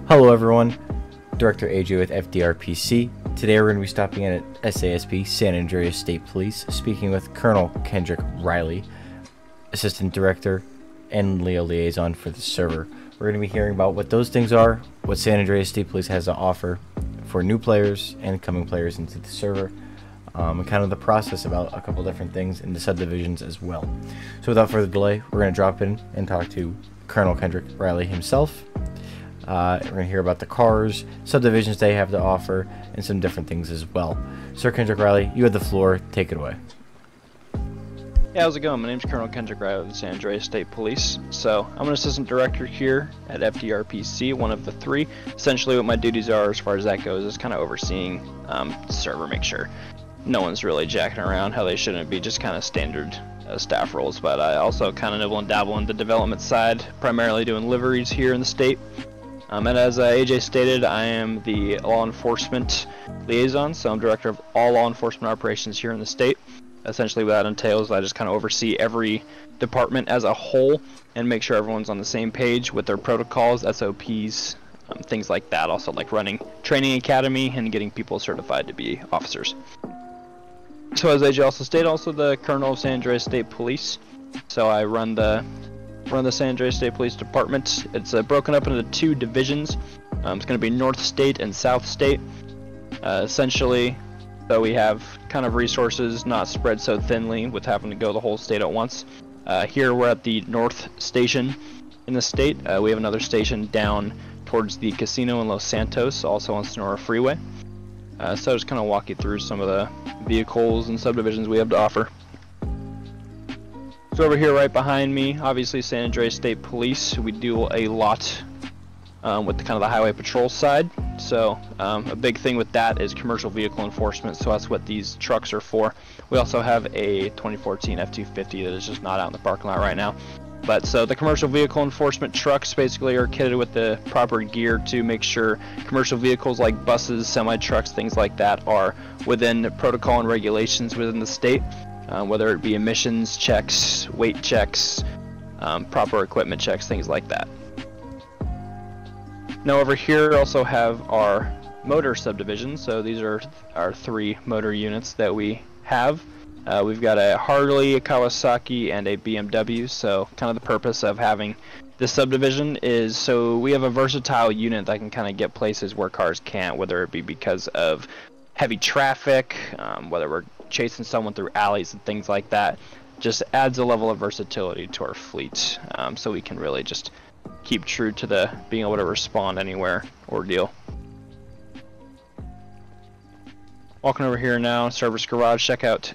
Hello everyone, Director AJ with Fdrpc. Today we're going to be stopping in at SASP, San Andreas State Police, speaking with Colonel Kendrick Riley, Assistant Director and Leo Liaison for the server. We're going to be hearing about what those things are, what San Andreas State Police has to offer for new players and coming players into the server, and kind of the process about a couple different things in the subdivisions as well. So without further delay, we're going to drop in and talk to Colonel Kendrick Riley himself. We're going to hear about the cars, subdivisions they have to offer, and some different things as well. Sir Kendrick Riley, you have the floor. Take it away. Yeah, how's it going? My name's Colonel Kendrick Riley of the San Andreas State Police. So I'm an assistant director here at Fdrpc, one of the three. Essentially what my duties are as far as that goes is kind of overseeing the server, make sure no one's really jacking around how they shouldn't be, just kind of standard staff roles. But I also kind of nibble and dabble in the development side, primarily doing liveries here in the state. And as AJ stated, I am the law enforcement liaison, so I'm director of all law enforcement operations here in the state. Essentially what that entails, I just kind of oversee every department as a whole and make sure everyone's on the same page with their protocols, SOPs, things like that. Also like running training academy and getting people certified to be officers. So as AJ also stated, also the Colonel of San Andreas State Police. So I run the San Andreas State Police Department. It's broken up into two divisions. It's going to be North State and South State. Essentially, so we have kind of resources not spread so thinly with having to go the whole state at once. Here we're at the North Station in the state. We have another station down towards the casino in Los Santos, also on Sonora Freeway. So I'll just kind of walk you through some of the vehicles and subdivisions we have to offer. So over here right behind me, obviously San Andreas State Police. We do a lot with the kind of the highway patrol side. So a big thing with that is commercial vehicle enforcement, so that's what these trucks are for. We also have a 2014 F-250 that is just not out in the parking lot right now. But so the commercial vehicle enforcement trucks basically are kitted with the proper gear to make sure commercial vehicles like buses, semi-trucks, things like that are within protocol and regulations within the state. Whether it be emissions checks, weight checks, proper equipment checks, things like that. Now over here also have our motor subdivision. So these are our three motor units that we have. We've got a Harley, a Kawasaki, and a BMW. So kind of the purpose of having this subdivision is so we have a versatile unit that can kind of get places where cars can't, whether it be because of heavy traffic, whether we're chasing someone through alleys and things like that. Just adds a level of versatility to our fleet, so we can really just keep true to the being able to respond anywhere ordeal. Walking over here now, service garage, check out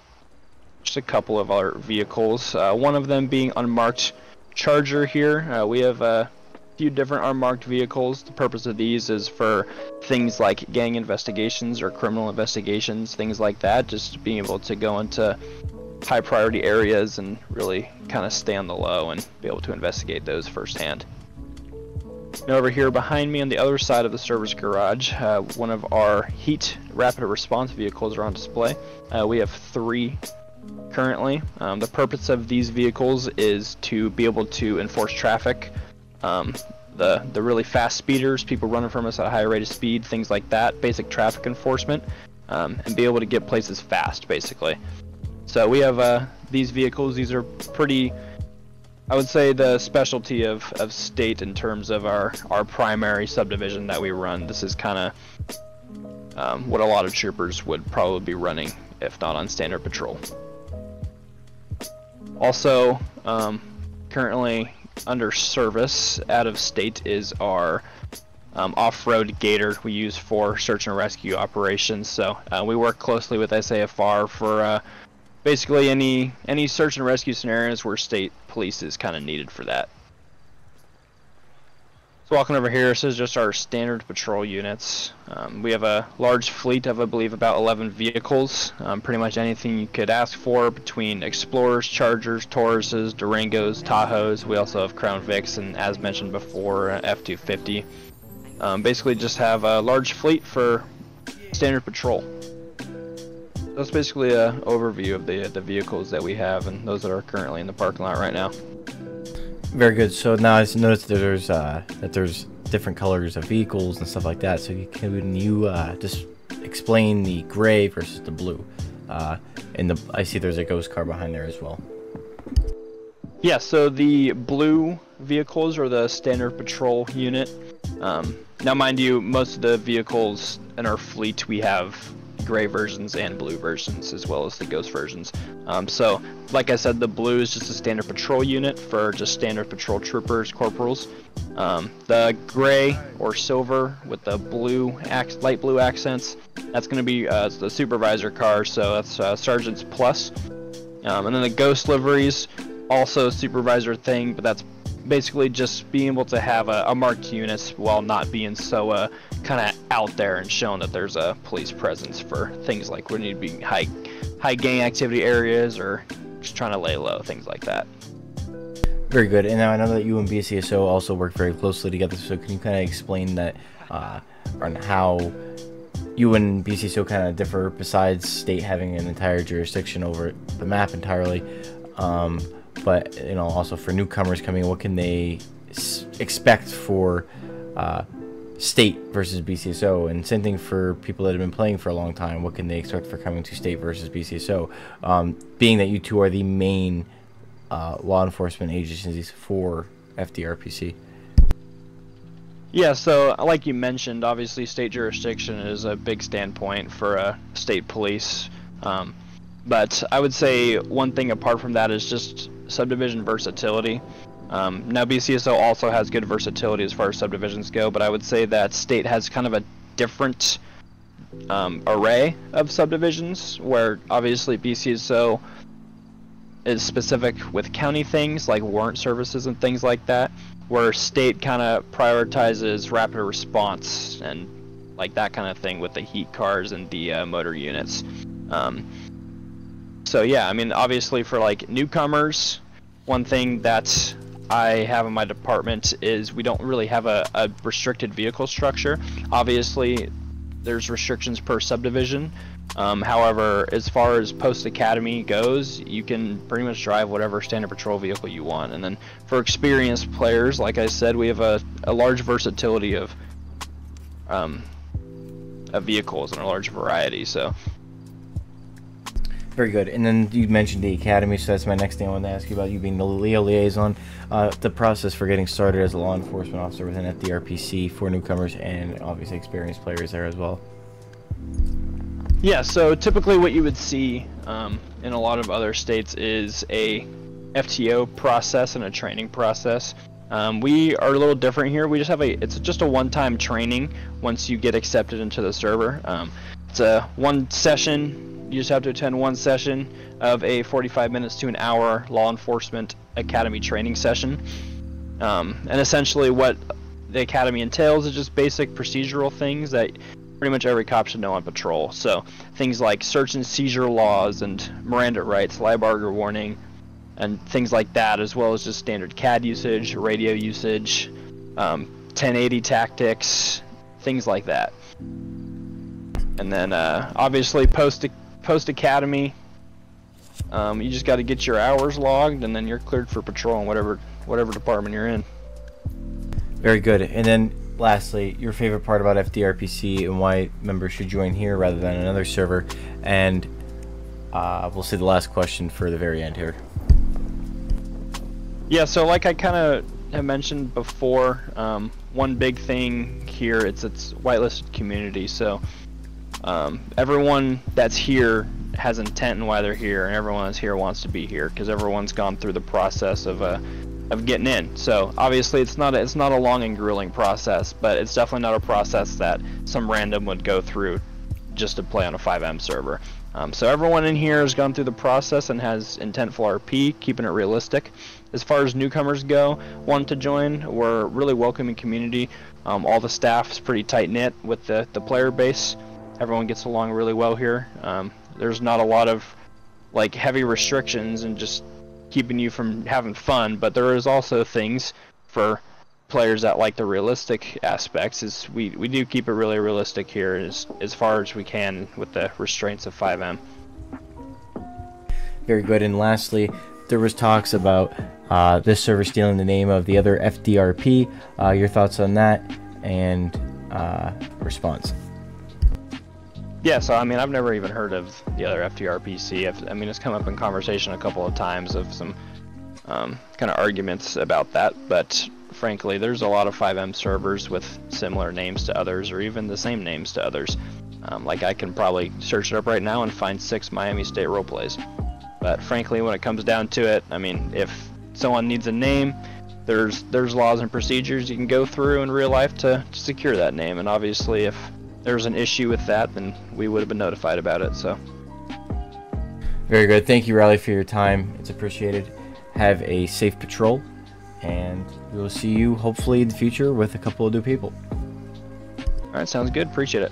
just a couple of our vehicles. One of them being unmarked Charger here. We have a few different unmarked vehicles. The purpose of these is for things like gang investigations or criminal investigations, things like that, just being able to go into high priority areas and really kind of stay on the low and be able to investigate those firsthand. Now over here behind me on the other side of the service garage, one of our heat rapid response vehicles are on display. We have three currently. The purpose of these vehicles is to be able to enforce traffic. The really fast speeders, people running from us at a high rate of speed, things like that, basic traffic enforcement, and be able to get places fast, basically. So we have these vehicles. These are pretty, I would say, the specialty of state in terms of our primary subdivision that we run. This is kind of what a lot of troopers would probably be running, if not on standard patrol. Also, currently under service out of state is our off-road Gator we use for search and rescue operations. So we work closely with SAFR for basically any search and rescue scenarios where state police is kind of needed for that. So walking over here, this is just our standard patrol units. We have a large fleet of, I believe, about 11 vehicles. Pretty much anything you could ask for between Explorers, Chargers, Tauruses, Durangos, Tahoes. We also have Crown Vics and, as mentioned before, F-250. Basically just have a large fleet for standard patrol. That's basically an overview of the vehicles that we have and those that are currently in the parking lot right now. Very good. So now I noticed that there's different colors of vehicles and stuff like that. So can you just explain the gray versus the blue? And I see there's a ghost car behind there as well. Yeah. So the blue vehicles are the standard patrol unit. Now, mind you, most of the vehicles in our fleet we have gray versions and blue versions, as well as the ghost versions. So like I said, the blue is just a standard patrol unit for just standard patrol troopers, corporals. The gray or silver with the light blue accents, that's going to be the supervisor car, so that's Sergeant's Plus. And then the ghost liveries, also supervisor thing, but that's basically just being able to have a marked unit while not being so kind of out there and showing that there's a police presence for things like when you'd be high gang activity areas or just trying to lay low, things like that. Very good. And now I know that you and BCSO also work very closely together, so can you kind of explain that on how you and BCSO kind of differ, besides state having an entire jurisdiction over the map entirely? But also for newcomers coming in, what can they expect for state versus BCSO? And same thing for people that have been playing for a long time, what can they expect for coming to state versus BCSO? Being that you two are the main law enforcement agencies for Fdrpc. Yeah, so like you mentioned, obviously state jurisdiction is a big standpoint for state police. But I would say one thing apart from that is just subdivision versatility. Now BCSO also has good versatility as far as subdivisions go, but I would say that state has kind of a different array of subdivisions, where obviously BCSO is specific with county things like warrant services and things like that, where state kind of prioritizes rapid response and like that kind of thing with the heat cars and the motor units. So yeah, I mean, obviously for like newcomers, one thing that I have in my department is we don't really have a restricted vehicle structure. Obviously there's restrictions per subdivision. However, as far as post academy goes, you can pretty much drive whatever standard patrol vehicle you want. And then for experienced players, like I said, we have a large versatility of vehicles and a large variety. So very good. And then you mentioned the academy, so that's my next thing I wanted to ask you about, you being the Leo liaison. The process for getting started as a law enforcement officer within Fdrpc for newcomers and obviously experienced players there as well. Yeah, so typically what you would see in a lot of other states is a FTO process and a training process. We are a little different here. We just have it's just a one-time training once you get accepted into the server. It's a one session. You just have to attend one session of a 45 minutes to an hour law enforcement academy training session. And essentially what the academy entails is just basic procedural things that pretty much every cop should know on patrol. So things like search and seizure laws and Miranda rights, live warning, and things like that, as well as just standard CAD usage, radio usage, 1080 tactics, things like that. And then obviously post academy, you just got to get your hours logged, and then you're cleared for patrol in whatever department you're in. Very good. And then lastly, your favorite part about Fdrpc and why members should join here rather than another server. And we'll see the last question for the very end here. Yeah, so like I kind of have mentioned before, one big thing here, it's whitelisted community. So everyone that's here has intent in why they're here, and everyone that's here wants to be here because everyone's gone through the process of getting in. So obviously it's not a long and grueling process, but it's definitely not a process that some random would go through just to play on a 5M server. So everyone in here has gone through the process and has intent for RP, keeping it realistic. as far as newcomers go, want to join, we're a really welcoming community. All the staff is pretty tight knit with the player base. Everyone gets along really well here. There's not a lot of like heavy restrictions and just keeping you from having fun, but there is also things for players that like the realistic aspects. Is we do keep it really realistic here as far as we can with the restraints of 5M. Very good. And lastly, there was talks about this server stealing the name of the other FDRP. Your thoughts on that and response? Yeah, so I mean, I've never even heard of the other Fdrpc. I mean, it's come up in conversation a couple of times of some kind of arguments about that, but frankly, there's a lot of 5M servers with similar names to others, or even the same names to others. Like I can probably search it up right now and find 6 Miami State roleplays. But frankly, when it comes down to it, I mean, if someone needs a name, there's laws and procedures you can go through in real life to secure that name. And obviously, if there's an issue with that, then we would have been notified about it. So. Very good. Thank you, Riley, for your time. It's appreciated. Have a safe patrol, and we will see you hopefully in the future with a couple of new people. All right, sounds good. Appreciate it.